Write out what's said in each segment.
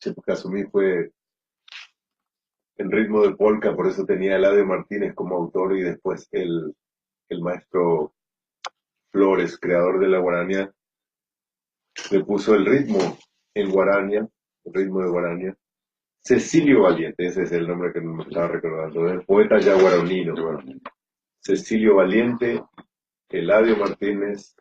Chepo Kasumi fue en ritmo de polka, por eso tenía a Eladio Martínez como autor y después el maestro Flores, creador de la guarania, le puso el ritmo en guarania, el ritmo de guarania. Cecilio Valiente, ese es el nombre que me estaba recordando, el poeta yaguaronino. Cecilio Valiente, Eladio Martínez,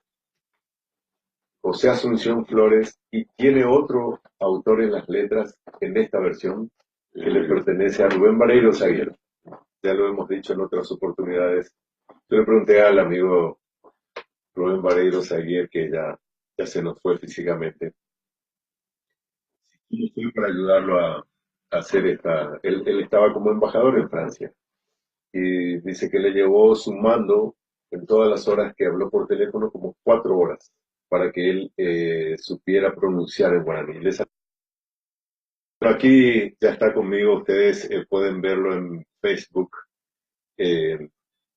José Asunción Flores, y tiene otro autor en las letras en esta versión que le pertenece a Rubén Vareiro Zaguer. Ya lo hemos dicho en otras oportunidades. Yo le pregunté al amigo Rubén Vareiro Zaguer, que ya se nos fue físicamente, y fui para ayudarlo a hacer esta. Él estaba como embajador en Francia y dice que le llevó sumando en todas las horas que habló por teléfono como 4 horas para que él supiera pronunciar en guaraní. Pero aquí ya está conmigo, ustedes pueden verlo en Facebook. eh,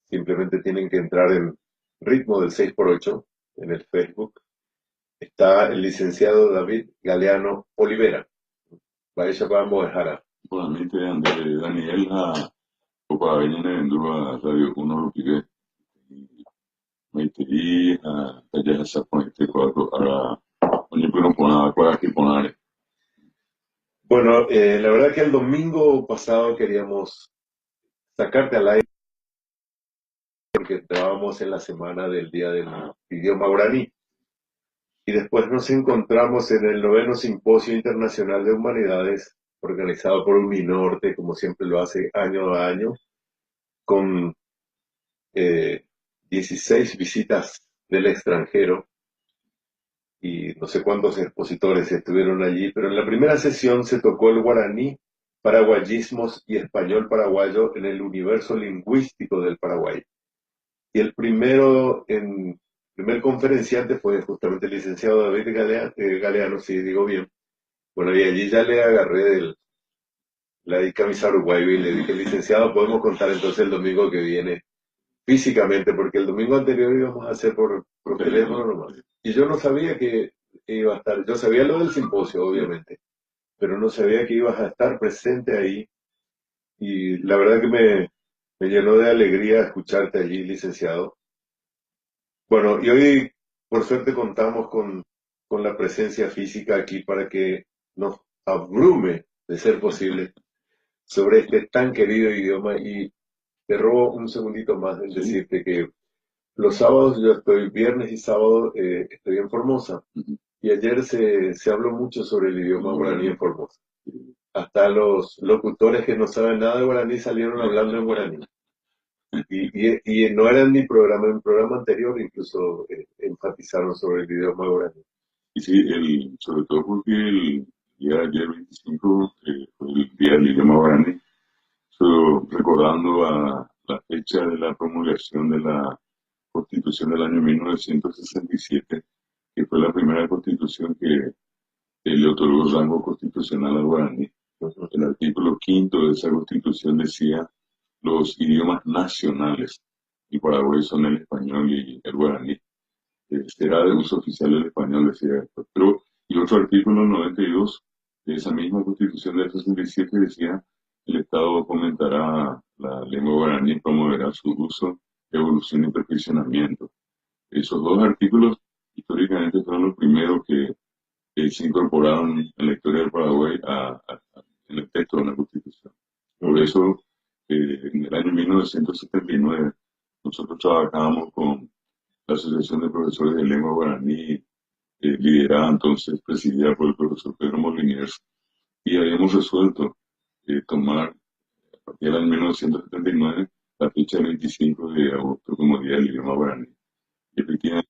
Simplemente tienen que entrar en Ritmo del 6x8 en el Facebook. Está el licenciado David Galeano Olivera. Vaya, vamos a dejar. Solamente Daniela Opa-Venene Ndua Radio 1 Rupige Maiteri Taya Saponete Cuadro Ara Oñepuno Pona Cuadaki Ponare. Bueno, la verdad que el domingo pasado queríamos sacarte al aire porque estábamos en la semana del Día del Idioma Guaraní y después nos encontramos en el 9º Simposio Internacional de Humanidades organizado por Uninorte, como siempre lo hace año a año, con eh, 16 visitas del extranjero y no sé cuántos expositores estuvieron allí, pero en la primera sesión se tocó el guaraní, paraguayismos y español paraguayo en el universo lingüístico del Paraguay. Y primer conferenciante fue justamente el licenciado David Galeano, si digo bien. Bueno, y allí ya le agarré la di camisa uruguayo y le dije, licenciado, podemos contar entonces el domingo que viene físicamente, porque el domingo anterior íbamos a hacer por teléfono nomás. Y yo no sabía que iba a estar, yo sabía lo del simposio, obviamente, pero no sabía que ibas a estar presente ahí. Y la verdad que me llenó de alegría escucharte allí, licenciado. Bueno, y hoy, por suerte, contamos con la presencia física aquí para que nos abrume, de ser posible, sobre este tan querido idioma. Y te robo un segundito más en decirte que los sábados yo estoy, viernes y sábado estoy en Formosa. Y ayer se habló mucho sobre el idioma guaraní en Formosa. Hasta los locutores que no saben nada de guaraní salieron hablando en guaraní. Y no era en mi programa, en el programa anterior incluso enfatizaron sobre el idioma guaraní. Y sí, sobre todo porque el día de ayer 25 fue el día del idioma guaraní, recordando a la fecha de la promulgación de la Constitución del año 1967, que fue la primera constitución que le otorgó rango constitucional al guaraní. El artículo quinto de esa constitución decía los idiomas nacionales, y Paraguay son el español y el guaraní. Será de uso oficial el español, decía esto. Pero, y otro artículo 92 de esa misma constitución del 67 decía el Estado fomentará la lengua guaraní y promoverá su uso, evolución y perfeccionamiento. Esos dos artículos históricamente fueron los primeros que se incorporaron en la historia del Paraguay en el texto de la Constitución. Por eso, en el año 1979, nosotros trabajábamos con la Asociación de Profesores de Lengua Guaraní, liderada entonces, presidida por el profesor Pedro Moliniers, y habíamos resuelto tomar, a partir del año 1979, la fecha del 25 de agosto como Día del Idioma Guaraní. Y efectivamente,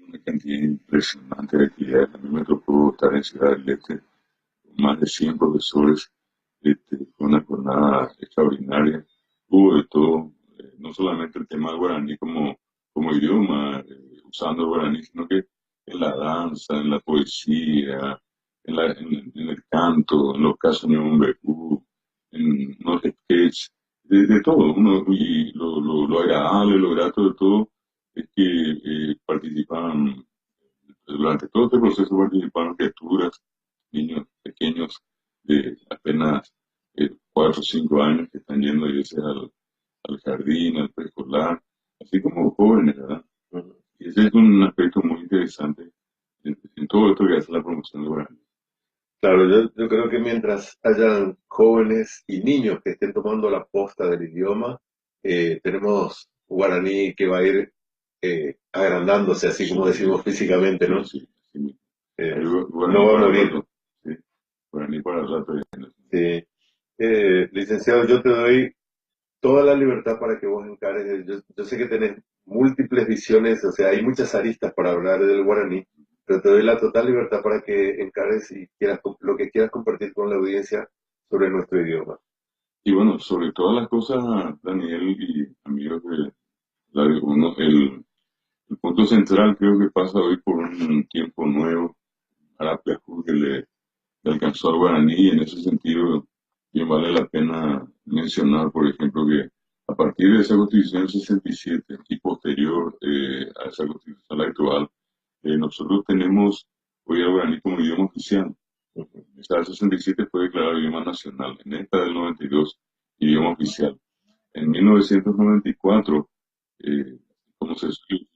una cantidad impresionante de actividades. A mí me tocó estar en Ciudad del Este con más de 100 profesores, con una jornada extraordinaria. Hubo de todo, no solamente el tema del guaraní como idioma, usando el guaraní, sino que en la danza, en la poesía, en el canto, en los casos de un en los sketches, de todo. Y lo agradable, lo grato de todo es que participaban, durante todo este proceso participaron criaturas, niños apenas 4 o 5 años que están yendo a veces al jardín, al preescolar, así como jóvenes, ¿verdad? Ujú. Y ese es un aspecto muy interesante en todo esto que hace la promoción de guaraní. Claro, yo creo que mientras hayan jóvenes y niños que estén tomando la posta del idioma, tenemos guaraní que va a ir agrandándose, así como Sí, decimos físicamente, sí, ¿no? sí, así mismo. Eh, Hay no guaraní va a para el morir. rato, sí, guaraní para el rato. Sí. Licenciado, yo te doy toda la libertad para que vos encares. Yo sé que tenés múltiples visiones, o sea, hay muchas aristas para hablar del guaraní, pero te doy la total libertad para que encares y quieras, lo que quieras compartir con la audiencia sobre nuestro idioma. Y bueno, sobre todas las cosas, Daniel y amigos de Radio Uno, el punto central creo que pasa hoy por un tiempo nuevo. Arapiajú que le alcanzó al guaraní y en ese sentido bien vale la pena mencionar, por ejemplo, que a partir de esa constitución del 67 y posterior a esa constitución actual, nosotros tenemos hoy al guaraní como idioma oficial. Esta del 67 fue declarado idioma nacional, en esta del 92 idioma oficial. En 1994, eh, como se suele,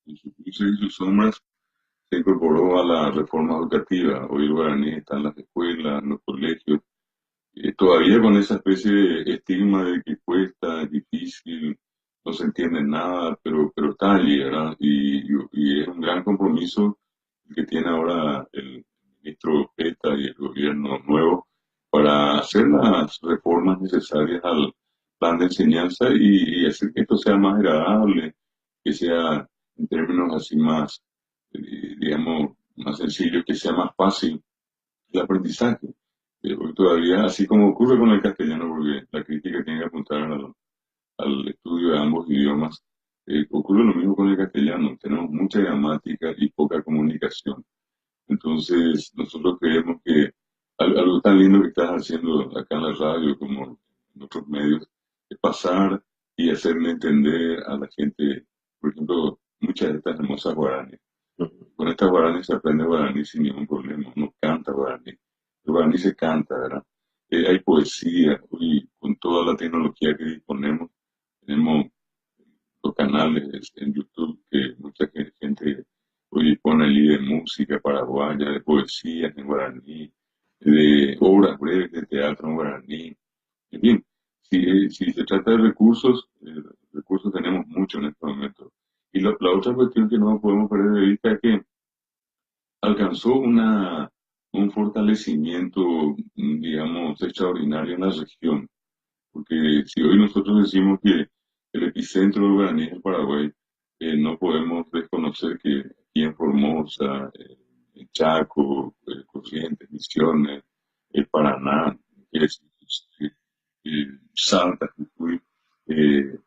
en sus luces y sus sombras, se incorporó a la reforma educativa. Hoy el guaraní está en las escuelas, en los colegios, todavía con esa especie de estigma de que cuesta, es difícil, no se entiende nada, pero está allí, ¿verdad? Y es un gran compromiso el que tiene ahora el ministro Peta y el gobierno nuevo para hacer las reformas necesarias al plan de enseñanza y hacer que esto sea más agradable, que sea en términos así más, digamos, más sencillo, que sea más fácil el aprendizaje. Hoy todavía, así como ocurre con el castellano, porque la crítica tiene que apuntar al estudio de ambos idiomas, ocurre lo mismo con el castellano. Tenemos mucha gramática y poca comunicación. Entonces, nosotros creemos que algo tan lindo que estás haciendo acá en la radio como en otros medios es pasar y hacerle entender a la gente, por ejemplo, muchas de estas hermosas guaraníes. Con estas guaraníes se aprende guaraní sin ningún problema, uno canta guaraní. El guaraní se canta, ¿verdad? Hay poesía, y con toda la tecnología que disponemos, tenemos los canales en YouTube que mucha gente hoy pone allí de música paraguaya, de poesía en guaraní, de obras breves de teatro en guaraní. En fin, si se trata de recursos, recursos tenemos mucho en este momento. Y la otra cuestión que no podemos perder de vista es que alcanzó un fortalecimiento, digamos, extraordinario en la región. Porque si hoy nosotros decimos que el epicentro del guaraní es el Paraguay, no podemos desconocer que aquí en Formosa, en Chaco, Corrientes, Misiones, el Paraná, Salta, Jujuy,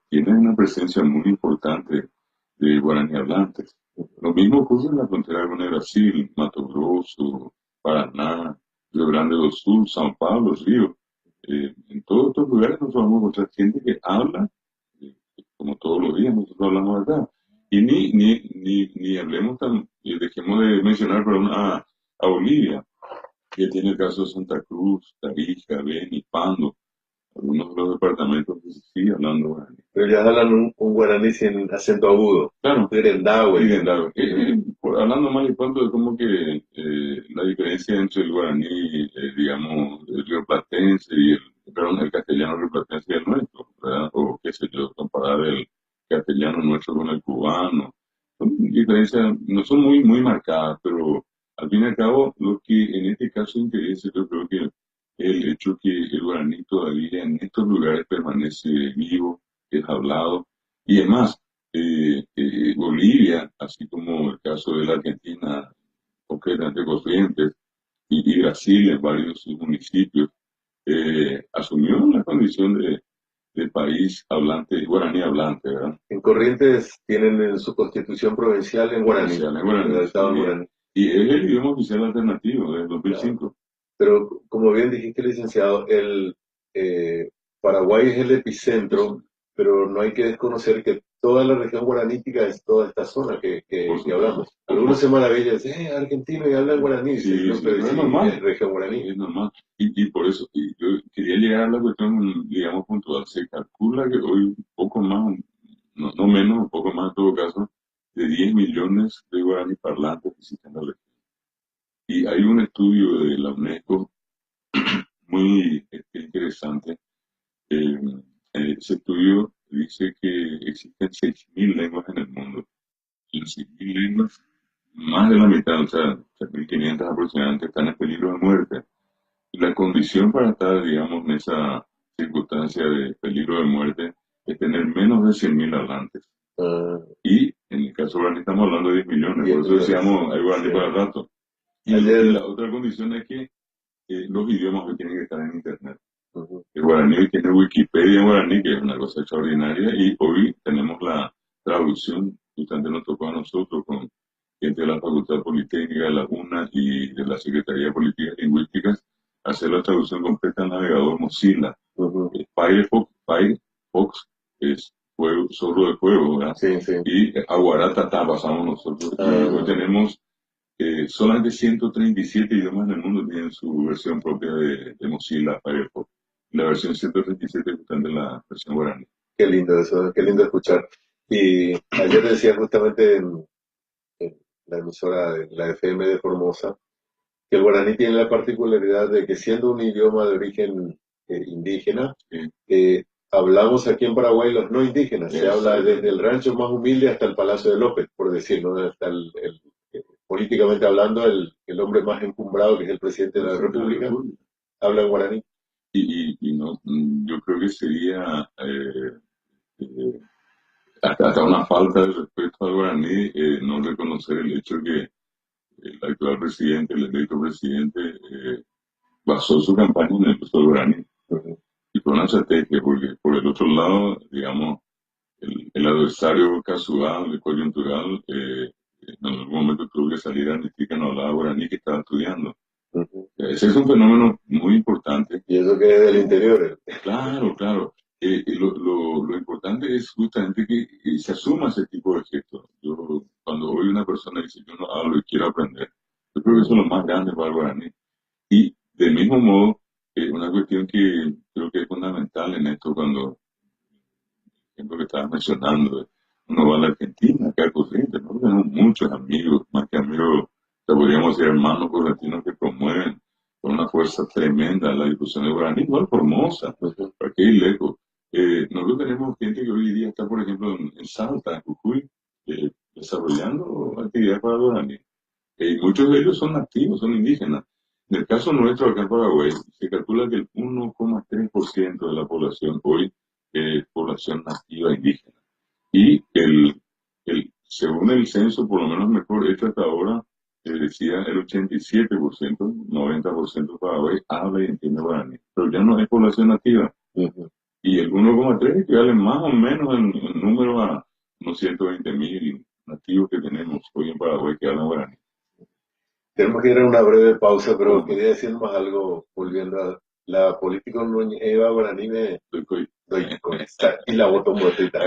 tienen una presencia muy importante de guaraní hablantes. Lo mismo ocurre en la frontera con el Brasil, Mato Grosso, Paraná, Río Grande do Sul, São Paulo, Río. En todos estos lugares nosotros vamos a encontrar gente que habla, como todos los días nosotros hablamos acá. Y ni hablemos dejemos de mencionar perdón, a Bolivia, que tiene el caso de Santa Cruz, Tarija, Beni, Pando, algunos de los departamentos que se sigue hablando guaraní. Pero ya hablan un guaraní sin acento agudo. Claro, Querendahue, sí, dicen. claro. Hablando mal y pronto de cómo que la diferencia entre el guaraní, digamos, el rioplatense y perdón, el castellano rioplatense y el nuestro, ¿verdad? O qué sé yo, comparar el castellano nuestro con el cubano. Son diferencias, no son muy marcadas, pero al fin y al cabo, lo que en este caso interesa, yo creo que el hecho que el guaraní todavía en estos lugares permanece vivo, es hablado, y además, Bolivia, así como el caso de la Argentina, concretamente Corrientes, y Brasil en varios de sus municipios, asumió la condición de país hablante, guaraní hablante, ¿verdad? En Corrientes tienen en su constitución provincial en guaraní, Oficial en guaraní, redactado en sí. guaraní. Y es el idioma oficial alternativo desde Claro. 2005. Pero como bien dijiste, licenciado, el Paraguay es el epicentro, pero no hay que desconocer que toda la región guaranítica es toda esta zona que hablamos. Algunos se maravillan, dicen, argentino y hablan guaraní. Sí, Dicen, no, sí, pero no es sí, normal. es región guaraní. Es normal. Y por eso yo quería llegar a la cuestión, digamos, puntual. Se calcula que hoy un poco más, no menos, un poco más en todo caso, de 10 millones de guaraní parlantes visitan la región. Y hay un estudio de la UNESCO muy interesante. eh, Ese estudio dice que existen 6.000 lenguas en el mundo. Y las 6.000 lenguas, más de la mitad, o sea, 3.500 aproximadamente, están en peligro de muerte. Y la condición para estar, digamos, en esa circunstancia de peligro de muerte es tener menos de 100.000 hablantes. Y en el caso guaraní estamos hablando de 10 millones, por eso decíamos, hay guaraní para el rato. Y la otra condición es que los idiomas hoy tienen que estar en Internet. El guaraní hoy tiene Wikipedia en guaraní, que es una cosa extraordinaria, y hoy tenemos la traducción, justamente nos tocó a nosotros con gente de la Facultad Politécnica de la UNA y de la Secretaría de Políticas Lingüísticas, hacer la traducción completa al navegador Mozilla. Firefox es fuego, solo de fuego, ¿verdad? Sí, sí. Y Aguaratata pasamos nosotros. Y hoy tenemos solamente 137 idiomas en el mundo tienen su versión propia de Mozilla Firefox. La versión 137 es justamente la versión guaraní. Qué lindo eso, qué lindo escuchar. Y ayer decía justamente en la emisora de la FM de Formosa que el guaraní tiene la particularidad de que siendo un idioma de origen indígena, hablamos aquí en Paraguay los no indígenas. Se habla desde el rancho más humilde hasta el Palacio de López, por decirlo, ¿no? Hasta políticamente hablando, el hombre más encumbrado, que es el presidente de la República, habla en guaraní. Y no, yo creo que sería hasta una falta de respeto al guaraní no reconocer el hecho que el actual presidente, el electo presidente, basó su campaña en el uso del guaraní. Y fue una estrategia, porque por el otro lado, digamos, el adversario casual, el coyuntural, en algún momento tuvo que salir a admitir que no hablaba guaraní, que estaba estudiando. Ese es un fenómeno muy importante. Y eso que es del interior. Claro, claro. Lo importante es justamente que se asuma ese tipo de gestos. Yo, cuando oigo una persona dice, yo no hablo y quiero aprender, yo creo que eso es lo más grande para el guaraní. Y del mismo modo, una cuestión que creo que es fundamental en esto, cuando, por ejemplo, que estabas mencionando, uno va a la Argentina, acá corriente, ¿no? Tenemos muchos amigos, más que amigos, te podríamos decir hermanos correntinos que promueven con una fuerza tremenda la difusión de guaraní, igual Formosa, para qué ir lejos. Nosotros tenemos gente que hoy día está, por ejemplo, en Salta, en Jujuy, desarrollando actividades para guaraní. Muchos de ellos son nativos, son indígenas. En el caso nuestro, acá en Paraguay, se calcula que el 1,3% de la población hoy es población nativa indígena. Y según el censo, por lo menos mejor hecho hasta ahora, decía el 87%, 90% de Paraguay habla y entiende guaraní. Pero ya no es población nativa. Y el 1,3 equivale más o menos en número a unos 120.000 nativos que tenemos hoy en Paraguay que hablan guaraní. Tenemos que ir a una breve pausa, pero quería decir más algo, volviendo a la política Eva Guaraní me doy con esta y la voto motita.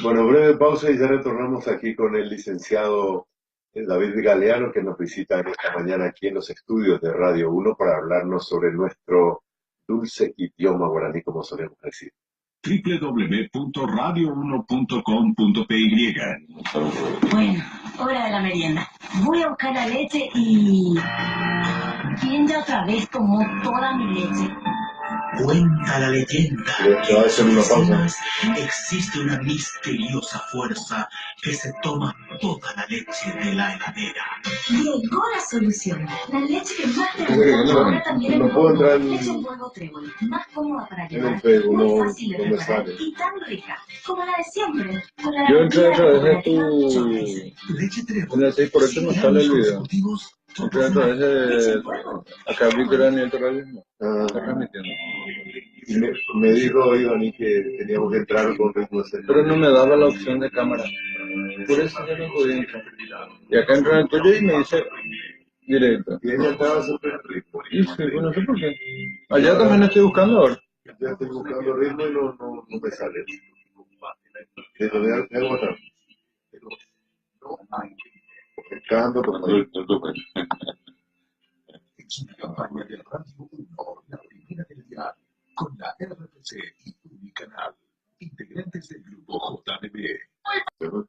Bueno, breve pausa y ya retornamos aquí con el licenciado David Galeano, que nos visita en esta mañana aquí en los estudios de Radio 1 para hablarnos sobre nuestro dulce idioma guaraní, como solemos decir. www.radio1.com.py. Bueno, hora de la merienda. Voy a buscar la leche y... ¿Quién ya otra vez tomó toda mi leche? Cuenta la leyenda que en sus vecinas existe una misteriosa fuerza que se toma toda la leche de la heladera. Llegó la solución. La leche que más te gusta ahora también en polvo. Leche en polvo Trébol. Más cómoda para llevar, muy fácil de preparar y tan rica como la de siempre. Yo entré a través de tu... Leche Trébol. En el 6 por eso no sale el video. Entré a través de... Acá vi que era Daniel Torralismo. Está transmitiendo. Me dijo Ivani que teníamos que entrar con ritmo de... Pero no me daba la opción de cámara. Por eso yo no podía entrar. Y acá entró en el tuyo y me dice directo. Y ella estaba siempre en ritmo. Y sí, pues no sé por qué. Allá también estoy buscando ahora. Ya estoy buscando ritmo y no me sale. de donde hay WhatsApp. Pero no hay Canto por ahí. Es una campaña de Radio 1, la primera del dial, con la RTC y Unicanal, integrantes del grupo JNB.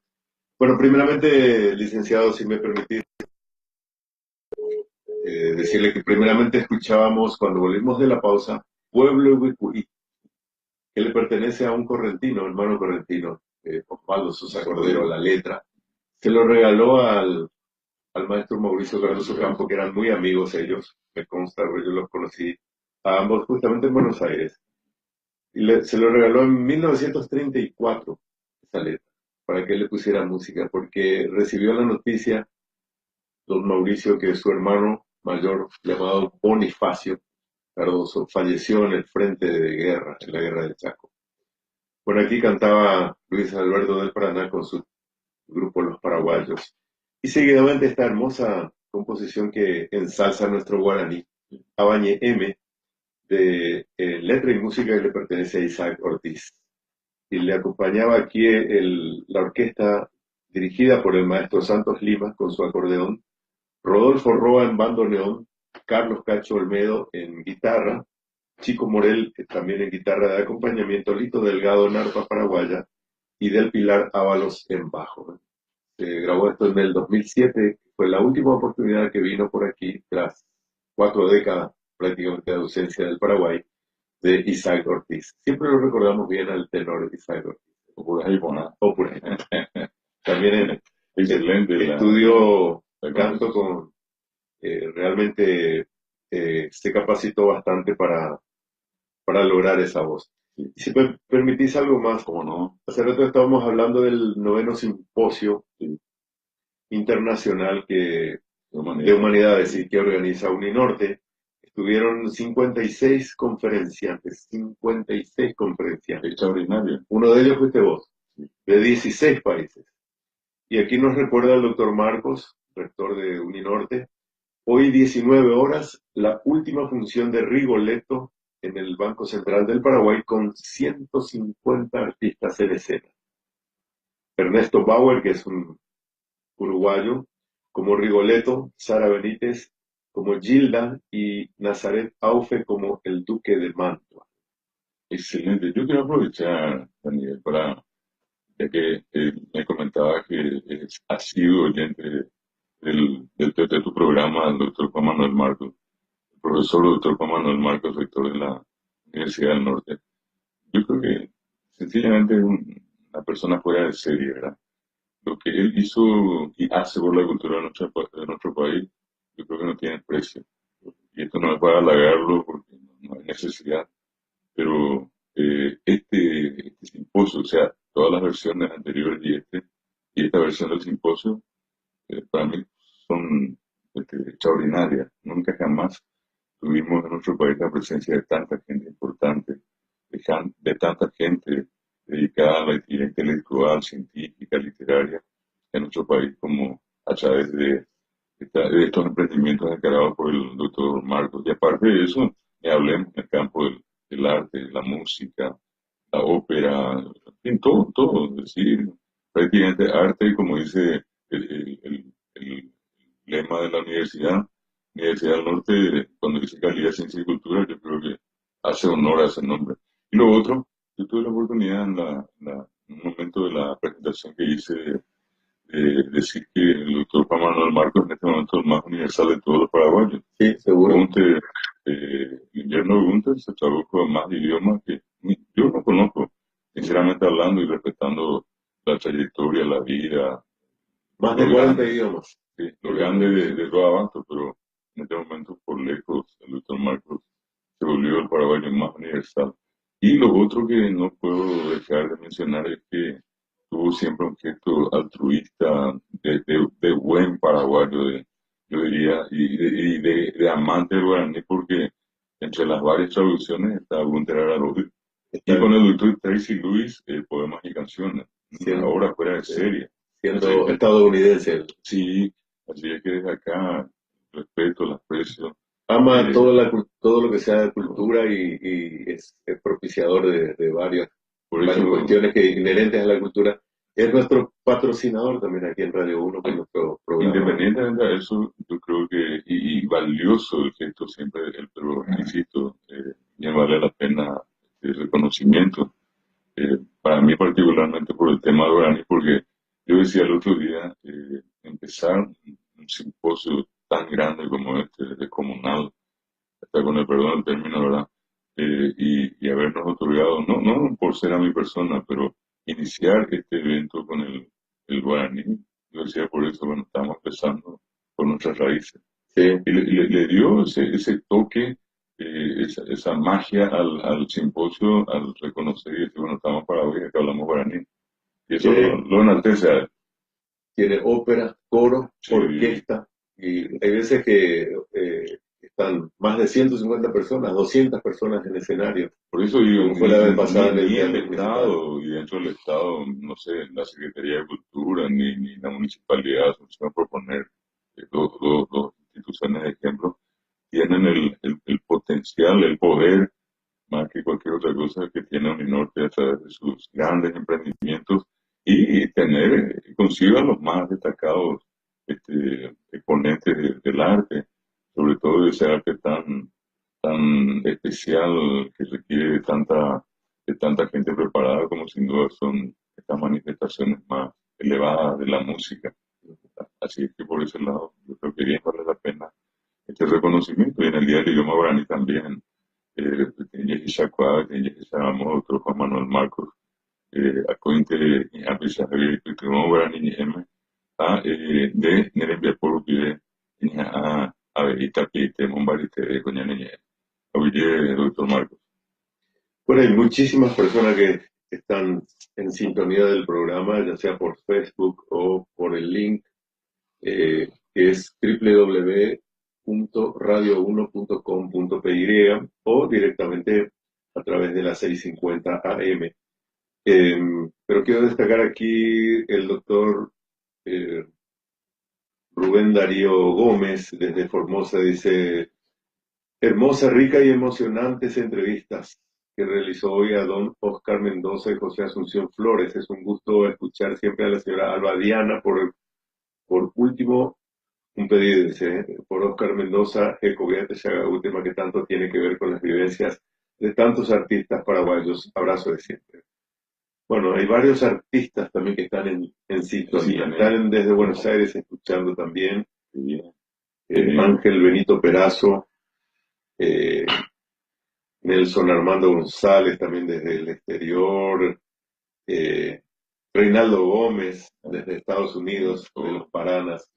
Bueno, primeramente, licenciado, si me permitís, decirle que primeramente escuchábamos, cuando volvimos de la pausa, Pueblo Huicuí, que le pertenece a un correntino, hermano correntino, Osvaldo Sosa Cordero, la letra. Se lo regaló al maestro Mauricio Cardoso Campo, que eran muy amigos ellos, me consta, yo los conocí a ambos justamente en Buenos Aires. Y se lo regaló en 1934, esa letra, para que él le pusiera música, porque recibió la noticia, don Mauricio, que su hermano mayor, llamado Bonifacio Cardoso, falleció en el frente de guerra, en la guerra del Chaco. Por aquí cantaba Luis Alberto del Paraná con su grupo Los Paraguayos. Y seguidamente esta hermosa composición que ensalza nuestro guaraní, Abañe M, de letra y música que le pertenece a Isaac Ortiz. Y le acompañaba aquí la orquesta dirigida por el maestro Santos Lima con su acordeón, Rodolfo Roa en bandoneón, Carlos Cacho Olmedo en guitarra, Chico Morel también en guitarra de acompañamiento, Lito Delgado en arpa paraguaya y Del Pilar Ábalos en bajo. Se grabó esto en el 2007, fue la última oportunidad que vino por aquí tras 4 décadas prácticamente de ausencia del Paraguay, de Isaac Ortiz. Siempre lo recordamos bien al tenor Isaac Ortiz. O por ahí, bueno. O por ahí. También Excelente. Estudió canto con... realmente se capacitó bastante para lograr esa voz. Y si me permitís algo más, ¿cómo no? Hace rato estábamos hablando del 9º simposio internacional de humanidades y que organiza Uninorte. Estuvieron 56 conferenciantes, 56 conferenciantes. Extraordinario. Uno de ellos fuiste vos, de 16 países. Y aquí nos recuerda el doctor Marcos, rector de Uninorte, hoy 19 horas, la última función de Rigoletto en el Banco Central del Paraguay con 150 artistas en escena. Ernesto Bauer, que es un uruguayo, como Rigoletto, Sara Benítez, como Gilda y Nazaret Aufe como el Duque de Mantua. Excelente. Yo quiero aprovechar, Daniel, ya que me comentaba que ha sido oyente de tu programa, el doctor Juan Manuel Marcos, el profesor doctor Juan Manuel Marcos, rector de la Universidad del Norte. Yo creo que sencillamente es una persona fuera de serie, ¿verdad? Lo que él hizo y hace por la cultura de nuestro país, yo creo que no tiene precio. Y esto no es para halagarlo porque no hay necesidad, pero este simposio, o sea, todas las versiones anteriores y esta versión del simposio, para mí son extraordinarias. Nunca jamás tuvimos en nuestro país la presencia de tanta gente importante, de tanta gente dedicada a la actividad intelectual, científica, literaria en nuestro país, como a través de estos emprendimientos encarados por el doctor Marcos. Y aparte de eso, ni hablemos en el campo del arte, la música, la ópera, en todo, es decir, prácticamente arte, como dice el lema de la Universidad del Norte, cuando dice calidad, ciencia y cultura, yo creo que hace honor a ese nombre. Y lo otro, yo tuve la oportunidad en un momento de la presentación que hice decir que el doctor Juan Manuel Marcos en este momento es el más universal de todos los paraguayos. Sí, seguro. Guillermo Gunter se tradujo a más idiomas que yo no conozco, sinceramente hablando y respetando la trayectoria, la vida. Más de 40 idiomas. Sí, lo grande de todo abasto, pero en este momento, por lejos, el doctor Marcos se volvió el paraguayo más universal. Y lo otro que no puedo dejar de mencionar es que tuvo siempre un gesto altruista, de buen paraguayo, yo diría, y de amante del guaraní, porque entre las varias traducciones está Gunter Ararobi. Y con el doctor Tracy Lewis, poemas y canciones, una obra fuera de serie. Siendo estadounidense. Sí, así es que desde acá, respeto, el aprecio. Ama todo lo que sea de cultura y es propiciador de varias cuestiones que inherentes a la cultura. Es nuestro patrocinador también aquí en Radio 1 con nuestro programa. Independientemente de eso, yo creo que, y valioso el gesto siempre, pero insisto, bien vale la pena el reconocimiento. Para mí particularmente por el tema de Guaraní, porque yo decía el otro día, empezar un simposio tan grande como este, descomunal, hasta con el perdón del término, ¿verdad? Y habernos otorgado, no por ser a mi persona, pero iniciar este evento con el guaraní. Yo decía por eso, bueno, estamos empezando por nuestras raíces. Sí. Y le dio ese toque, esa magia al simposio, al reconocer y decir, bueno, estamos para hoy, que hablamos guaraní. Y eso lo enaltece a él. Tiene ópera, coro, Sí. orquesta, y hay veces que están más de 150 personas, 200 personas en escenario. Por eso digo, Como fue la vez pasada en el ni el Teatro Estado, y dentro del Estado, no sé, la Secretaría de Cultura, ni la Municipalidad, se van a proponer dos instituciones de ejemplo, tienen el potencial, el poder, más que cualquier otra cosa que tiene Uninorte a través de sus grandes emprendimientos y tener consigo a los más destacados exponentes del arte, sobre todo de ese arte tan especial que requiere de tanta gente preparada como sin duda son estas manifestaciones más elevadas de la música. Así es que por ese lado yo creo que bien vale la pena este reconocimiento y en el Día del Idioma Guaraní también. Tenía que Shakwá, tenía que otro Juan Manuel Marcos, Acointe, Apisa, que Guaraní, de Nerembia por Pide, a Avejita Pite, Mombarite, Coña Niñe, Oye, doctor Marcos. Bueno, hay muchísimas personas que están en sintonía del programa, ya sea por Facebook o por el link, que es www.radio1.com.py o directamente a través de la 650 AM. Pero quiero destacar aquí el doctor Rubén Darío Gómez, desde Formosa, dice: hermosa, rica y emocionantes entrevistas que realizó hoy a don Oscar Mendoza y José Asunción Flores. Es un gusto escuchar siempre a la señora Alba Diana. Por último, un pedido, dice, por Oscar Mendoza, Ecoviate Chaga, última que tanto tiene que ver con las vivencias de tantos artistas paraguayos. Abrazo de siempre. Bueno, hay varios artistas también que están en sintonía. Están desde Buenos Aires escuchando también. Ángel Benito Perazo, Nelson Armando González también desde el exterior, Reinaldo Gómez desde Estados Unidos, de los Paranas,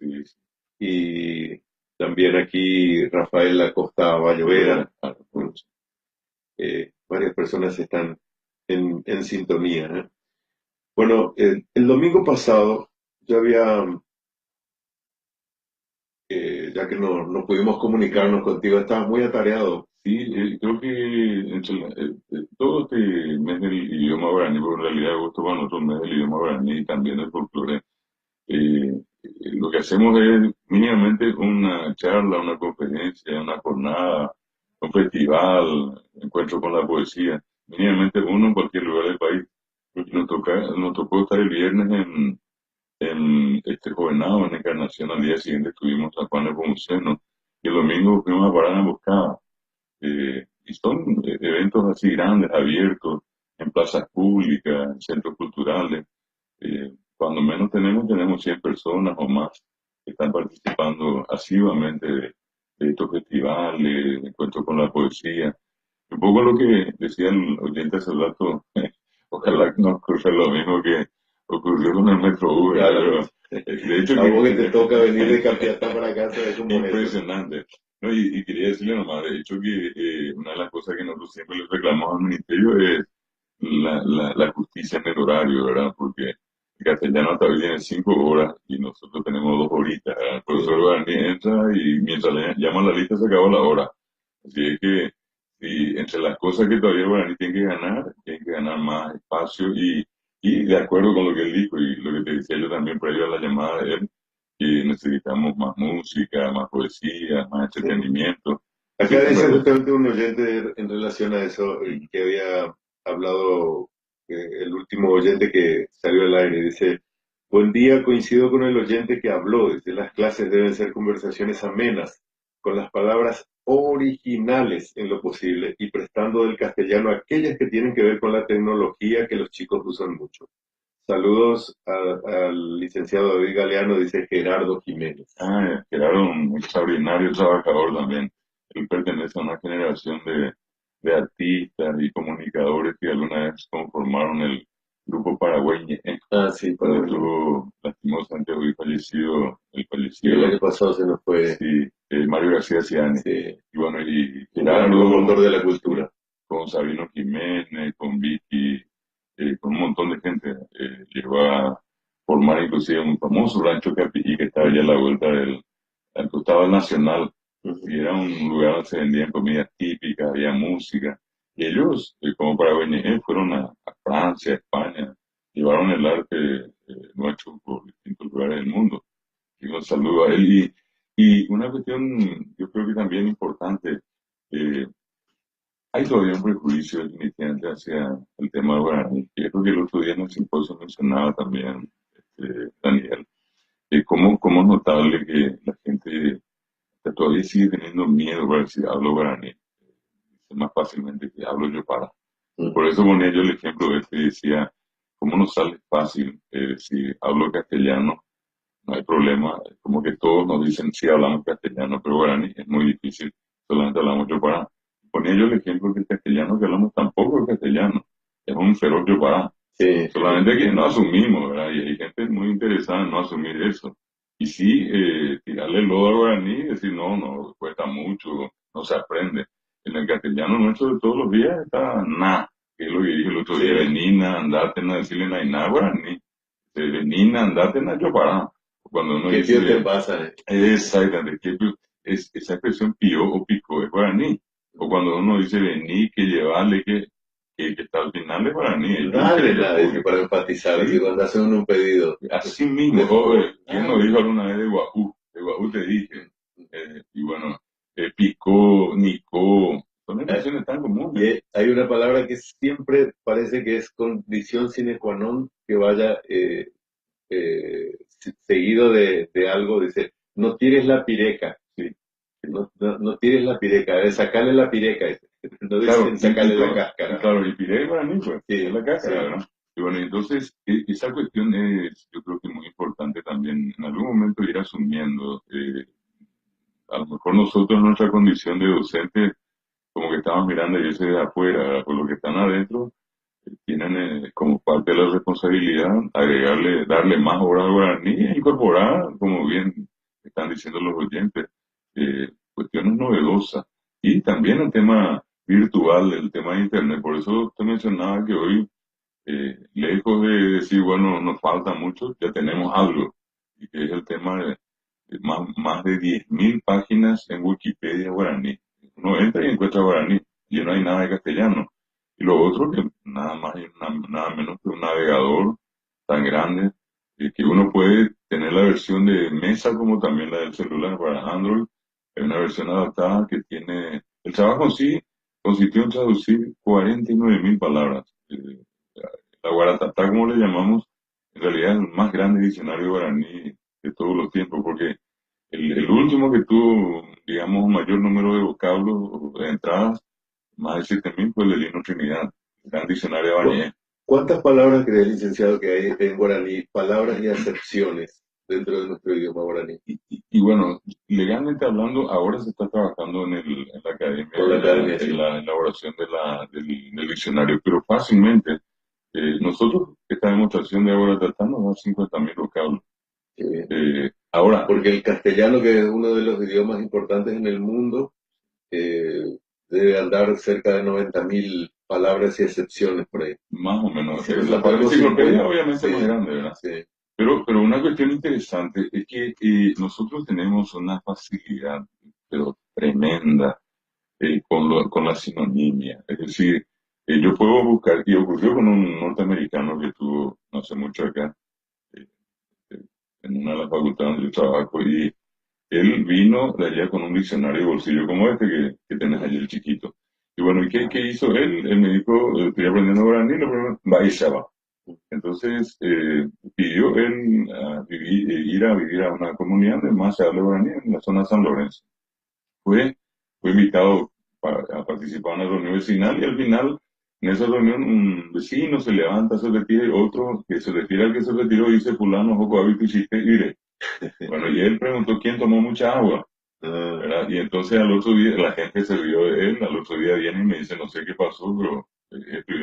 y también aquí Rafael Acosta Bayovera. Varias personas están en sintonía, ¿eh? Bueno, el domingo pasado yo había, ya que no pudimos comunicarnos contigo, estabas muy atareado. Sí, creo que todo este mes del idioma guaraní, porque en realidad agosto para nosotros mes del idioma guaraní y también del folclore, lo que hacemos es mínimamente una charla, una conferencia, una jornada, un festival, encuentro con la poesía, mínimamente uno en cualquier lugar del país. Nos tocó estar el viernes en este Jovenado, en Encarnación. Al día siguiente estuvimos en San Juan de Pomuceno y el domingo fuimos a Parana Emboscada. Y son eventos así grandes, abiertos, en plazas públicas, en centros culturales. Cuando menos tenemos 100 personas o más que están participando asiduamente de estos festivales, de encuentros con la poesía. Un poco lo que decía el oyente hace rato, ojalá no ocurra lo mismo que ocurrió con el Metro U. Claro. De hecho, a vos que te toca venir de Capiatá para acá, es como impresionante. No, y quería decirle nomás, de hecho, que una de las cosas que nosotros siempre les reclamamos al ministerio es la justicia en el horario, ¿verdad? Porque el castellano todavía tiene 5 horas y nosotros tenemos 2 horitas, ¿verdad? El profesor Guaraní entra y mientras le llaman la lista se acabó la hora. Así es que, si entre las cosas que todavía Guaraní tiene que ganar más espacio y de acuerdo con lo que él dijo y lo que te decía yo también previo a la llamada de él, que necesitamos más música, más poesía, más entretenimiento. Acá dice justamente un oyente en relación a eso, que había hablado el último oyente que salió al aire, dice, buen día, coincido con el oyente que habló, dice, las clases deben ser conversaciones amenas, con las palabras originales en lo posible y prestando del castellano aquellas que tienen que ver con la tecnología que los chicos usan mucho. Saludos al licenciado David Galeano, dice Gerardo Jiménez. Gerardo, un extraordinario trabajador también. Él pertenece a una generación de artistas y comunicadores que alguna vez conformaron el grupo Paraguay. Sí, cuando estuvo lastimosamente hoy fallecido, el fallecido. El año pasado se nos fue. Sí, Mario García Ciani. Sí. Y bueno, y Gerardo, promotor de la cultura. Con Sabino Jiménez, con Vicky, con un montón de gente. Llegó a formar inclusive un famoso rancho Capillí que estaba allá a la vuelta al costado nacional. Y era un lugar donde se vendían comidas típicas, había música. Y ellos, como paraguayos, fueron a Francia, a España, llevaron el arte nuestro por distintos lugares del mundo. Y un saludo a él. Y una cuestión, yo creo que también importante, hay todavía un prejuicio definitivamente hacia el tema del guaraní. Yo creo que el otro día en el simposio mencionaba también, Daniel, cómo es notable que la gente todavía sigue teniendo miedo para decir hablo guaraní. Es más fácilmente que hablo yo para. Por eso ponía yo el ejemplo de este, decía, ¿cómo nos sale fácil si hablo castellano? No hay problema, es como que todos nos dicen, sí, hablamos castellano, pero guaraní es muy difícil, solamente hablamos yopará. Ponía yo el ejemplo que el castellano que hablamos tampoco es castellano, es un feroz yopará. Sí. Solamente que no asumimos, ¿verdad? Y hay gente muy interesada en no asumir eso. Y sí, tirarle el lodo al guaraní y decir, no, cuesta mucho, no se aprende. En el castellano nuestro de todos los días está na, que es lo que dije el otro día, venina, andate, na, decirle na guaraní. Venina, andate, na yopará. Cuando uno ¿Qué dice, te pasa? Exactamente, esa expresión pío o pico es guaraní. O cuando uno dice vení, que llevarle, que está al final es guaraní. Dale, dice, para enfatizar, Sí. así cuando hace uno un pedido. Así mismo, ¿quién nos dijo alguna vez de Guajú? De Guajú te dije. Y bueno, picó, nicó, son expresiones tan comunes. Y hay una palabra que siempre parece que es condición sine qua non que vaya seguido de algo, dice, no tires la pireca, Sí. no tires la pireca, es sacarle la pireca, no dicen sacarle la cáscara. Claro, y pireca para mí, pues, Sí, es la cáscara, sí. ¿verdad? Y bueno, entonces, esa cuestión es, yo creo que muy importante también, en algún momento ir asumiendo, a lo mejor nosotros en nuestra condición de docente, como que estamos mirando y eso de afuera, ¿verdad? Por lo que están adentro, tienen como parte de la responsabilidad agregarle, darle más horas al guaraní e incorporar, como bien están diciendo los oyentes, cuestiones novedosas. Y también el tema virtual, el tema de Internet. Por eso te mencionaba que hoy, lejos de decir, bueno, nos falta mucho, ya tenemos algo. Y que es el tema de más de 10.000 páginas en Wikipedia guaraní. Uno entra y encuentra guaraní y no hay nada de castellano. Y lo otro, que nada más y nada menos que un navegador tan grande, que uno puede tener la versión de mesa como también la del celular para Android. Hay una versión adaptada que tiene, el trabajo en sí consistió en traducir 49.000 palabras. La Guaratatá, como le llamamos, en realidad es el más grande diccionario guaraní de todos los tiempos, porque el último que tuvo, digamos, un mayor número de vocablos o de entradas, más de 7.000, fue el de Lino Trinidad, el gran diccionario de Bañé. ¿Cuántas palabras cree el licenciado que hay en guaraní? Palabras y acepciones dentro de nuestro idioma guaraní. Y bueno, legalmente hablando, ahora se está trabajando en la academia, en la elaboración del diccionario, pero fácilmente, nosotros, esta demostración de ahora tratamos de dar 50.000 vocablos. Ahora, porque el castellano, que es uno de los idiomas importantes en el mundo, debe andar cerca de 90.000 palabras y excepciones por ahí. Más o menos. Sí, La enciclopedia obviamente es más grande, ¿verdad? Sí. Pero una cuestión interesante es que nosotros tenemos una facilidad, pero tremenda, con la sinonimia. Es decir, yo puedo buscar, y ocurrió con un norteamericano que estuvo no hace mucho acá, en una de las facultades donde yo trabajo, y él vino de allá con un diccionario de bolsillo como este que tenés allí, el chiquito. Y bueno, ¿qué hizo él? Él me dijo, estoy aprendiendo guaraní, lo primero, va. Entonces, pidió él ir a vivir a una comunidad de más se habla guaraní en la zona de San Lorenzo. Fue invitado a participar en una reunión vecinal y al final, en esa reunión, un vecino se levanta, se retira y otro que se retira, el que se retiró dice, fulano, joco, habito, hiciste, iré. Bueno, y él preguntó quién tomó mucha agua, ¿verdad? Y entonces al otro día, la gente se rió de él, al otro día viene y me dice, no sé qué pasó, pero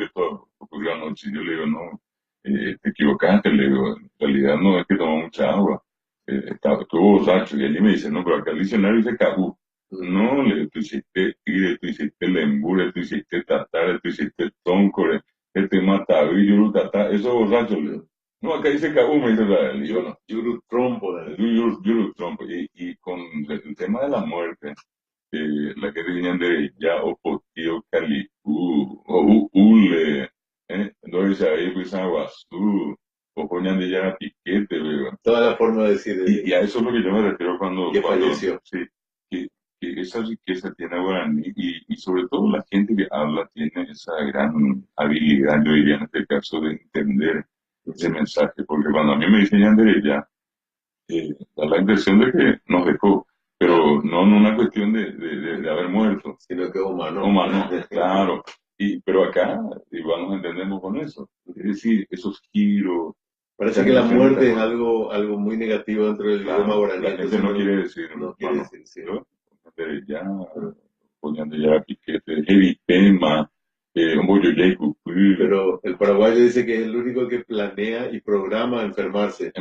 esto ocurrió anoche. Y yo le digo, no, te equivocaste, le digo, en realidad no es que tomó mucha agua, estuvo borracho. Y allí me dice, no, pero acá el diccionario dice cabú. No, tú hiciste ire, tú hiciste lembure, tú hiciste tatare, tú hiciste tóncore, este mataví, yuru tatá, eso es borracho, le digo. No, acá dice cabú, me dice la y yo no, Yuru trompo. yuru trompo. Y con el tema de la muerte, la que tenían de ya o potío calicú, o ule, entonces ahí pues aguazú, o ponían de ya piquete, ¿verdad? Toda la forma de decir. Y a eso es lo que yo me refiero cuando falleció. Sí, que esa riqueza tiene Guaraní y sobre todo la gente que habla tiene esa gran habilidad, yo diría en este caso, de entender ese mensaje, porque cuando a mí me dicen Yandere ya, da la impresión de que nos dejó, pero no en una cuestión de haber muerto, sino que es humano. Humano, claro. Pero acá igual nos entendemos con eso. Es decir, esos giros. Parece que la muerte es algo muy negativo dentro del idioma guaraní. La gente no quiere decir, no quiere decir, sí. Yo, ya, poniendo ya piquete, eritema, un bollo pero el paraguayo dice que es el único que planea y programa enfermarse.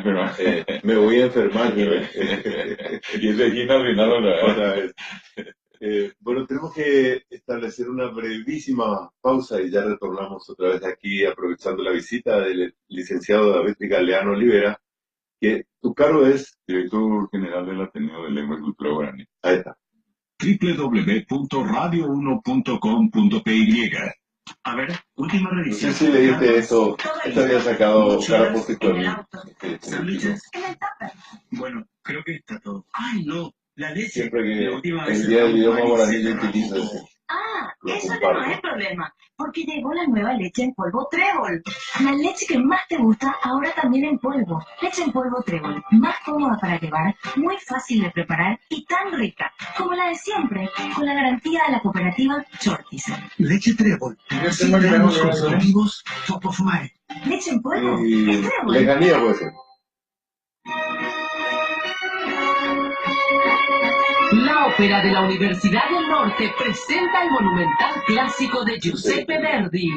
Me voy a enfermar. Y ese gina al final otra vez. Bueno, tenemos que establecer una brevísima pausa y ya retornamos otra vez aquí aprovechando la visita del licenciado David Galeano Olivera, que tu cargo es director general del Ateneo de Lengua y Cultura Guaraní. Ahí está. www.radio1.com.py. A ver, última revisión. No sé si leíste esto había sacado cara por Bueno, creo que está todo. Ay, no, la leche. Siempre que la última vez el día del idioma guaraní yo se utilizo derramó ese. Eso ya no es problema, porque llegó la nueva leche en polvo Trébol. La leche que más te gusta, ahora también en polvo. Leche en polvo Trébol, más cómoda para llevar, muy fácil de preparar y tan rica, como la de siempre, con la garantía de la cooperativa Shorties. Leche Trébol, 100 gramos consumitivos, top of mind. Leche en polvo, es Trébol. Lejanía puede ser. La Ópera de la Universidad del Norte presenta el monumental clásico de Giuseppe Verdi.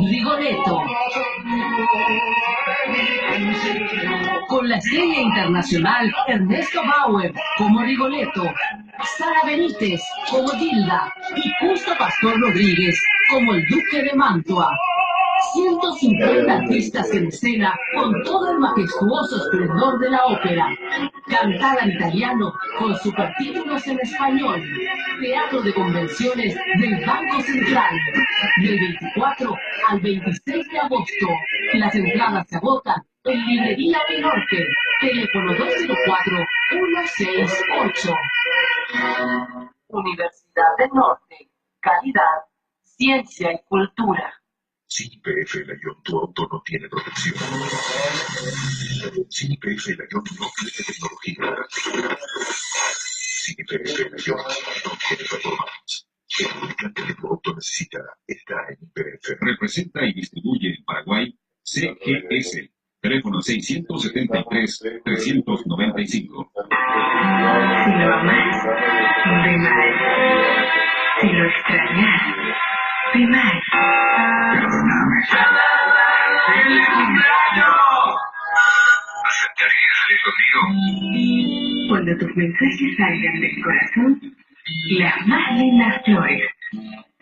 Rigoletto. Con la estrella internacional Ernesto Bauer como Rigoletto, Sara Benítez como Gilda y Justo Pastor Rodríguez como el Duque de Mantua. 150 artistas en escena con todo el majestuoso esplendor de la ópera. Cantada en italiano con subtítulos en español. Teatro de Convenciones del Banco Central. Del 24 al 26 de agosto. Las entradas se agotan en Librería del Norte. Teléfono 204-168. Universidad del Norte. Calidad, ciencia y cultura. Sin IPF Layón, tu auto no tiene protección. Sin IPF Layón no ofrece tecnología. Sin IPF Layón no tiene performance. El lubricante que tu auto necesita está en IPF. Representa y distribuye en Paraguay CGS. Teléfono 673-395. Si lo amas, ve mal. Si lo extrañas, ve mal. Perdóname. ¡Feliz cumpleaños! ¿Aceptarías salir conmigo? Cuando tus mensajes salgan del corazón, las más lindas flores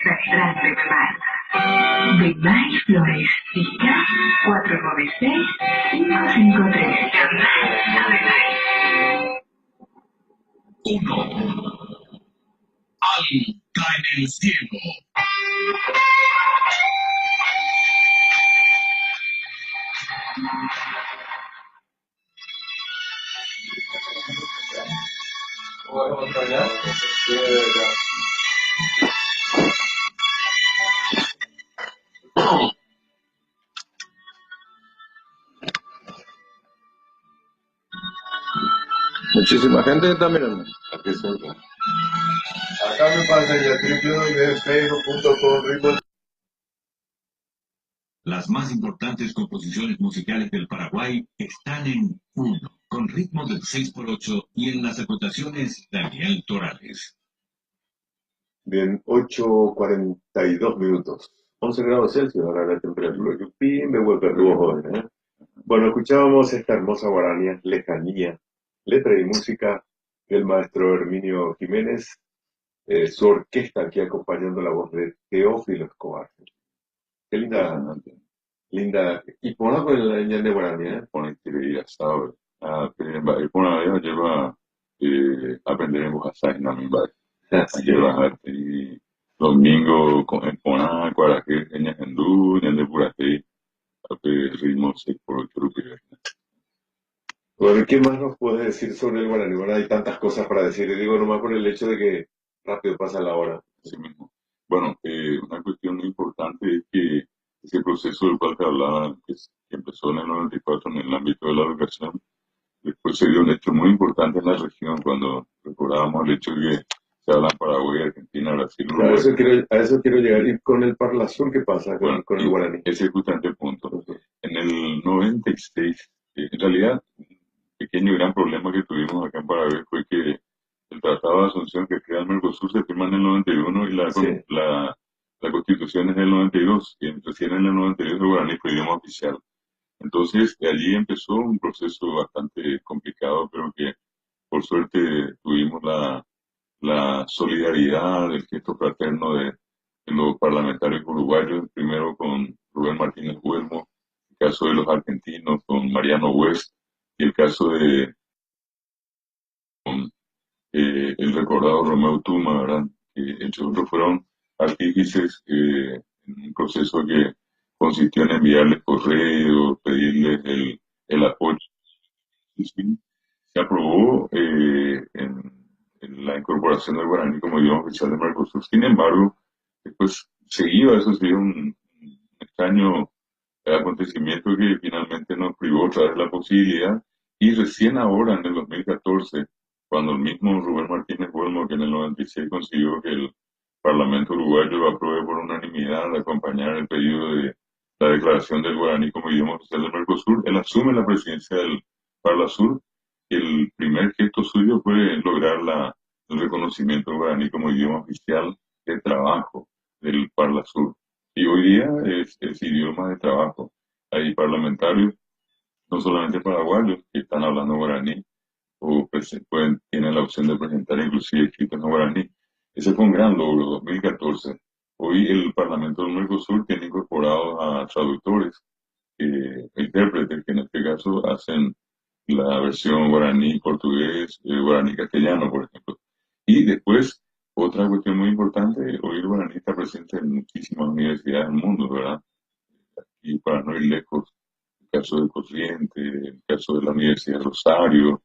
saldrán de Bemar. Bemar Flores, cita 496-553. Llamar a Bemar. 1. Alta en el cielo. Muchísima gente está mirando. Aquí está. Acá me pasa ya www.facebook.com ritmo. Las más importantes composiciones musicales del Paraguay están en 1, con ritmos del 6x8 y en las acotaciones Daniel Torales. Bien, 8:42 minutos. 11 grados Celsius ahora la temperatura. Yupi, me vuelve rojo, ¿eh? Bueno, escuchábamos esta hermosa guarania, Lejanía, letra y música del maestro Herminio Jiménez, su orquesta aquí acompañando la voz de Teófilo Escobar. Qué linda. Y por algo en la ñan de guarania, ¿eh? Pone que ya sabe. Por ahí lleva aprenderemos a saber también, ¿vale? Lleva y domingo en Pona, Cuaraje, en Yajendú, en de Purate, ritmo 6x8 rupias. Bueno, ¿qué más nos puedes decir sobre el guaraní? Bueno, hay tantas cosas para decir, y digo nomás por el hecho de que rápido pasa la hora. Así mismo. Bueno, una cuestión muy importante es que ese proceso del cual te hablaba, que empezó en el 94 en el ámbito de la educación, después se dio un hecho muy importante en la región cuando recordábamos el hecho de que se habla en Paraguay, Argentina, Brasil, Claro, Uruguay. a eso quiero llegar. ¿Y con el Parla Sur qué pasa Bueno, con el guaraní? ese es justamente el punto. En el 96, en realidad, un pequeño y gran problema que tuvimos acá en Paraguay fue que el Tratado de Asunción que crea el Mercosur se firma en el 91 y Sí. la Constitución es del 92, y recién en el 92 el guaraní fue idioma oficial. Entonces, de allí empezó un proceso bastante complicado, pero que por suerte tuvimos la solidaridad, el gesto fraterno de los parlamentarios uruguayos, primero con Rubén Martínez Huelmo, el caso de los argentinos con Mariano West, y el caso de el recordado Romeo Tuma, ¿verdad? Que entre otros fueron artífices en un proceso que consistió en enviarles correos, pedirles el apoyo. Y sí, se aprobó en la incorporación del guaraní como idioma oficial de Mercosur. Sin embargo, después seguía, eso sería un extraño acontecimiento que finalmente nos privó otra vez la posibilidad, y recién ahora, en el 2014, cuando el mismo Rubén Martínez Huelmo, que en el 96 consiguió que el Parlamento uruguayo apruebe por unanimidad acompañar el pedido de la declaración del guaraní como idioma oficial del Mercosur, él asume la presidencia del Parlasur, y el primer gesto suyo fue lograr el reconocimiento del guaraní como idioma oficial de trabajo del Parlasur. Y hoy día es idioma de trabajo. Hay parlamentarios, no solamente paraguayos, que están hablando guaraní o tienen la opción de presentar inclusive escritos en guaraní. Ese fue un gran logro, 2014. Hoy el Parlamento del Mercosur tiene incorporados a traductores, intérpretes, que en este caso hacen la versión guaraní portugués, guaraní castellano, por ejemplo. Y después, otra cuestión muy importante, hoy el guaraní está presente en muchísimas universidades del mundo, ¿verdad? Y para no ir lejos, el caso de Corrientes, el caso de la Universidad de Rosario,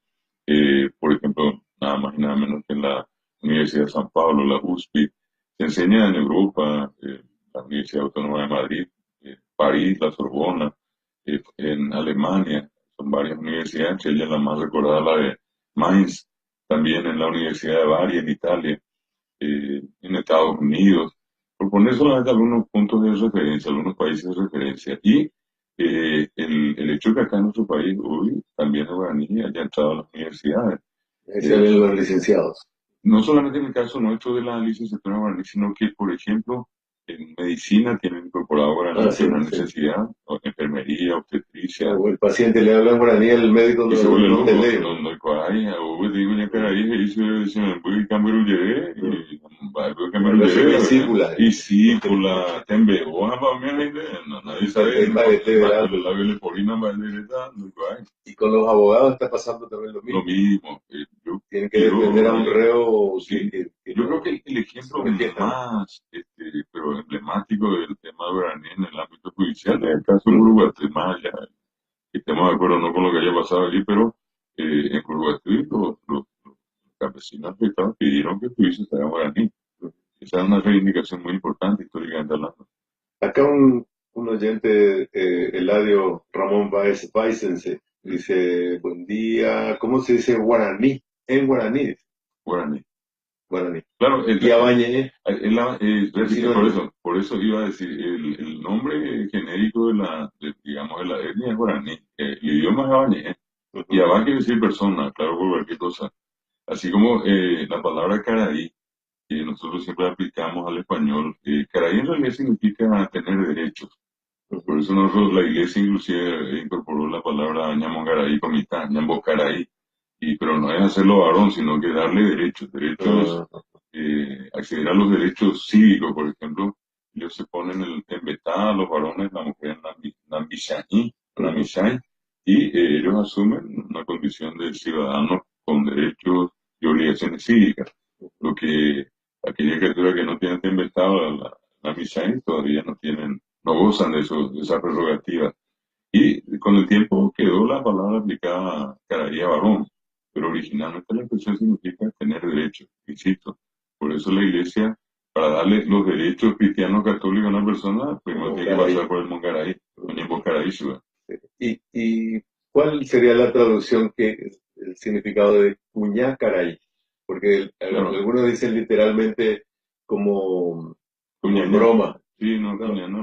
por ejemplo, nada más y nada menos que en la Universidad de San Pablo, la USPI, se enseña en Europa, la Universidad Autónoma de Madrid, París, la Sorbona, en Alemania, son varias universidades, entre ellas la más recordada, la de Mainz, también en la Universidad de Bari, en Italia, en Estados Unidos, por poner solamente algunos puntos de referencia, algunos países de referencia. Y el hecho que acá en nuestro país hoy también el guaraní haya entrado a las universidades. Excelente, los licenciados. No solamente en el caso nuestro de la licenciatura en guaraní, sino que, por ejemplo, en medicina tienen incorporado guaraní, Sí, una sí. necesidad, o enfermería, obstetricia. O el paciente le habla en guaraní, el médico Y se vuelve no loco, te lee. no hay, o digo, ya que ahí se me puede cambiar un lleve, y algo que me Pero eso es lleve, discípula. discípula, tembe, o para mí, nadie sabe, El baguete, ¿verdad? el labio leporina, no hay. Y con los abogados está pasando también lo Lo mismo. mismo, Tienen que defender a un reo. sí, que yo no- creo que el ejemplo no entiendan. más, pero emblemático del tema de guaraní en el ámbito judicial es el caso de Uruguay, más allá, que estemos de acuerdo no con lo que haya pasado allí, pero en Uruguay los vecinos afectados pidieron que el juicio se haga en guaraní. Esa es una reivindicación muy importante históricamente hablando. Acá un oyente, Eladio Ramón Báez Baicense, dice, buen día, ¿cómo se dice guaraní? En guaraní. Guaraní. Guaraní. Claro, Y Abañé. Por eso iba a decir, el nombre genérico digamos, de la etnia es guaraní. El idioma es Abañé. Y Abá quiere decir persona, claro, por cualquier cosa. Así como la palabra caraí, que nosotros siempre aplicamos al español, caraí en realidad significa tener derechos. Por eso nosotros, la iglesia inclusive incorporó la palabra ñamongaraí, comitá, ñambocaraí, pero no es hacerlo varón, sino que darle derechos, acceder a los derechos cívicos, por ejemplo, ellos se ponen en vetada a los varones, la mujer en Nambishai, y ellos asumen una condición de ciudadanos con derechos y obligaciones cívicas, lo que aquella criatura que no tiene inventado la Nambishai todavía no gozan de esa prerrogativa. Y con el tiempo quedó la palabra aplicada caraí a varón, pero originalmente la expresión significa tener derechos, insisto. Por eso la iglesia, para darle los derechos cristianos católicos a una persona, primero tiene que pasar por el Mongaray, ¿Y cuál sería la traducción el significado de cuñá caray? Porque algunos dicen literalmente como broma. Sí, no.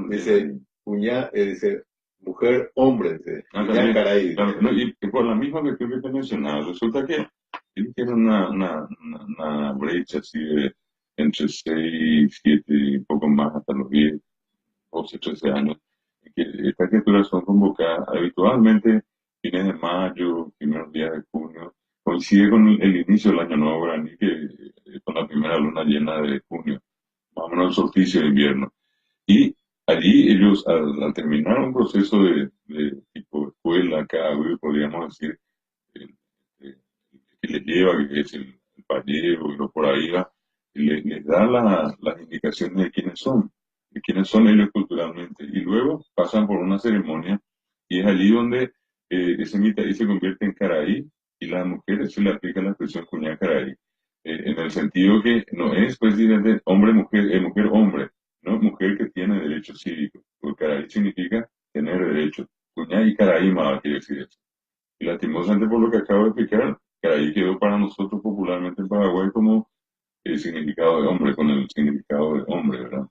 Dice cuñá, dice mujer, hombre, dice cuñá caray. Claro, y por la misma cuestión que te mencionaba, resulta que él tiene una brecha así de entre 6, 7 y poco más hasta los 10, 12, 13 años, que estas criaturas son convocadas habitualmente fines de mayo, primeros días de junio, coincide con el inicio del año nuevo guaraní, que con la primera luna llena de junio, más o menos el solsticio de invierno. Y allí ellos, al terminar un proceso de tipo escuela, acá, podríamos decir, que les lleva, que es el palleo y lo por ahí va, les da las indicaciones de quiénes son ellos culturalmente. Y luego pasan por una ceremonia y es allí donde ese mitaí se convierte en caraí y las mujeres se le aplica la expresión cuñá caraí. En el sentido que no es precisamente hombre-mujer, mujer-hombre, ¿no? Mujer que tiene derechos cívicos. Porque caraí significa tener derechos. Cuñá y caraí más quiere decir eso. Y lastimosamente por lo que acabo de explicar, caraí quedó para nosotros popularmente en Paraguay como el significado de hombre, con el significado de hombre, ¿verdad?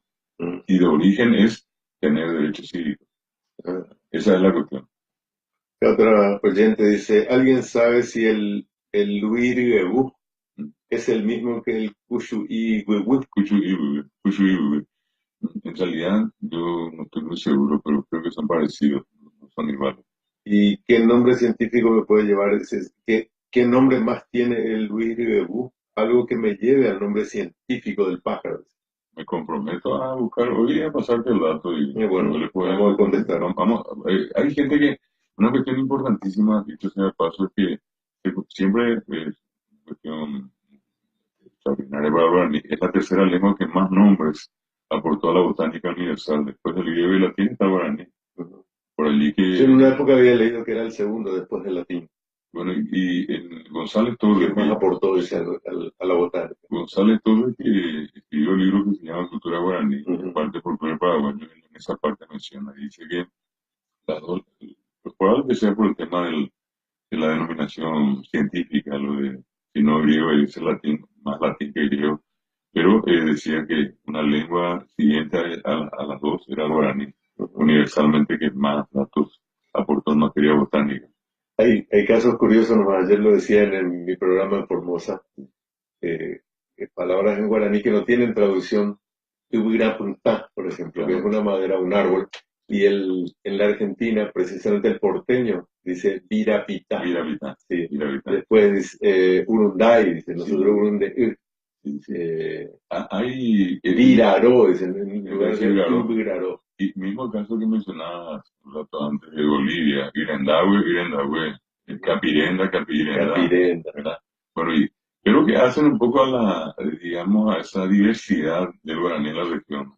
Y de origen es tener derechos cívicos. Esa es la cuestión. Otra oyente dice, ¿alguien sabe si el Luiriguebú es el mismo que el Cuyuiguebú? Cuyuiguebú. En realidad yo no estoy muy seguro, pero creo que son parecidos, no son iguales. ¿Y qué nombre científico me puede llevar? ¿Qué nombre más tiene el Luiriguebú? Algo que me lleve al nombre científico del pájaro. Me comprometo a buscar, hoy a pasarte el dato y bueno, le podemos contestar. Hay gente que, una cuestión importantísima, dicho sea de paso, es que siempre es cuestión extraordinaria para Guaraní, es la tercera lengua que más nombres aportó a la botánica universal. Después del griego y latín está el guaraní. Por allí que... Yo en una época había leído que era el segundo después del latín. Bueno, y González Torres... ¿Qué más aportó a la botánica? González Torres, que escribió un libro que se llama Cultura Guaraní, en parte por el paraguayo, en esa parte menciona, dice que las dos, probablemente sea por el tema de la denominación científica, lo de si no griego y dice latín, más latín que griego, pero decía que una lengua siguiente a las dos era el guaraní, universalmente que más datos aportó en materia botánica. Hay casos curiosos, ayer lo decían en mi programa en Formosa, palabras en guaraní que no tienen traducción, Tubirapuntá, por ejemplo, que es una madera, un árbol, y en la Argentina, precisamente el porteño, dice virapitá. Virapitá. Sí. Virapitá. Después Urunday, dice, nosotros Urunday. Hay Viraró, dice, en lugar de Viraró. Y mismo caso que mencionabas un rato antes de Bolivia, Irendahue, Capirenda, ¿verdad? Bueno, pero que hacen un poco a esa diversidad del guaraní en la región.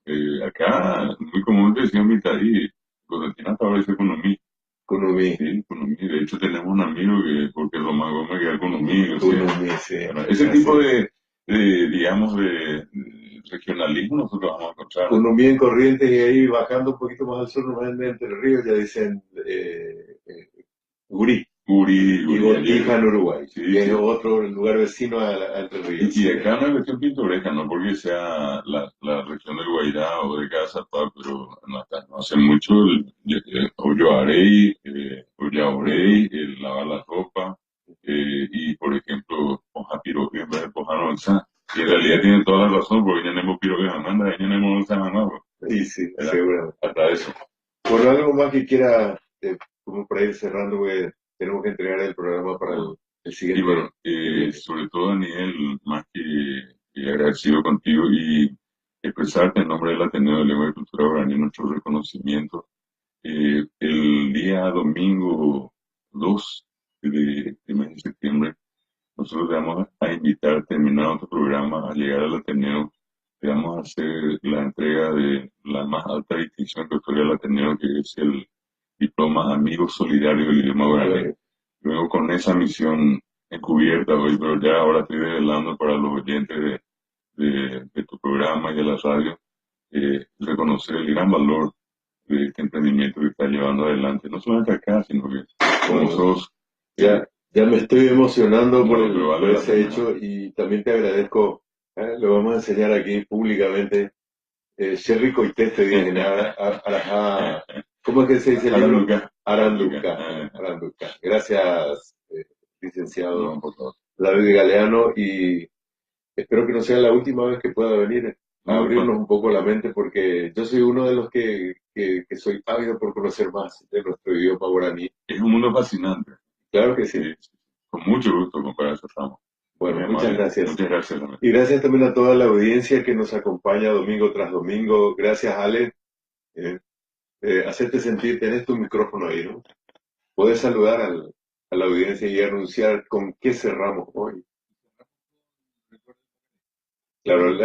Acá, muy común decía Mitaí, Constantina favorece economía. Kunumi. Sí, Kunumi. De hecho, tenemos un amigo que, porque Román Gómez queda Kunumi. O sea, Kunumi, sí. ese tipo digamos, de regionalismo nosotros vamos a encontrar. Kunumi en Corrientes y ahí bajando un poquito más al sur, nomás en Entre Ríos, ya dicen Gurí. Y Botija en Uruguay, sí, que es otro lugar vecino a Entre Ríos. Y acá no es cuestión pintoresca, no porque sea la región del Guairá o de Cazapá, pero no, no hace mucho el Olloarey, Ollaorey, el lavar la ropa, y por ejemplo, Poja Piroque en vez de Poja Ronza, que en realidad tienen toda la razón, porque ya tenemos Piroque Amanda, ya tenemos Ronza Amanda. Y sí, seguramente. Hasta eso. Por algo más que quiera, como para ir cerrando, porque tenemos que entregar el programa para el siguiente. Y bueno, sobre todo, Daniel, más que agradecido contigo y expresarte en nombre del Ateneo de Lengua y Cultura Guaraní nuestro reconocimiento. El día domingo 2 de mes de septiembre, nosotros te vamos a invitar, terminado nuestro programa, a llegar al Ateneo. Te vamos a hacer la entrega de la más alta distinción que otorga el Ateneo, que es el diploma Amigo Solidario del Idioma Guaraní. Luego, con esa misión encubierta hoy, pero ya ahora estoy revelando para los oyentes de tu programa y de la radio, reconocer el gran valor de este emprendimiento que está llevando adelante, no solamente acá, sino que como nosotros. Ya me estoy emocionando por ese hecho y también te agradezco. Lo vamos a enseñar aquí públicamente. Sherry Coité te dije nada. ¿Cómo es que se dice el libro? Aranduca. Gracias, licenciado David Galeano, y espero que no sea la última vez que pueda venir a abrirnos un poco la mente, porque yo soy uno de los que soy ávido por conocer más de nuestro idioma guaraní. Es un mundo fascinante. Claro que sí. Con mucho gusto, compadre Safamo. Bueno, muchas gracias. Muchas gracias. Y gracias también a toda la audiencia que nos acompaña domingo tras domingo. Gracias, Ale. Hacerte sentir, tenés tu micrófono ahí, ¿no? Puedes saludar a la audiencia y anunciar con qué cerramos hoy. Claro,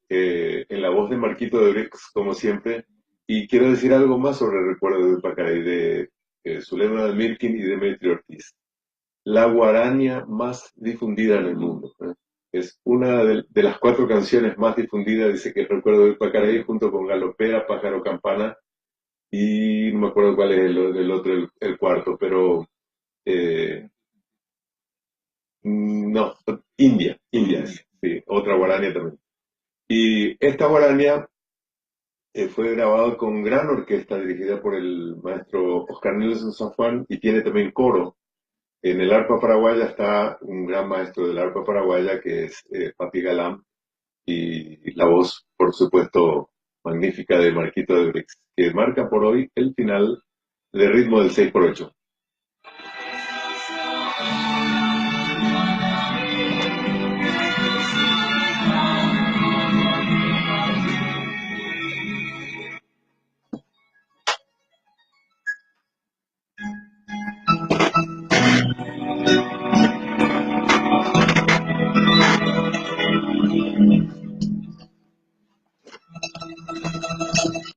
en la voz de Marquito de Brix, como siempre. Y quiero decir algo más sobre el recuerdo de Pacay, de Zulema Mirkin y Demetrio Ortiz. La guarania más difundida en el mundo. Es una de las 4 canciones más difundidas, dice que el recuerdo de Pacaraí, junto con Galopera, Pájaro Campana, y no me acuerdo cuál es el otro, el cuarto, pero no, India, sí, otra guarania también. Y esta guarania fue grabada con gran orquesta dirigida por el maestro Oscar Nelson San Juan, y tiene también coro. En el arpa paraguaya está un gran maestro del arpa paraguaya que es Papi Galán, y la voz, por supuesto, magnífica de Marquito de Brix, que marca por hoy el final de Ritmo del 6x8.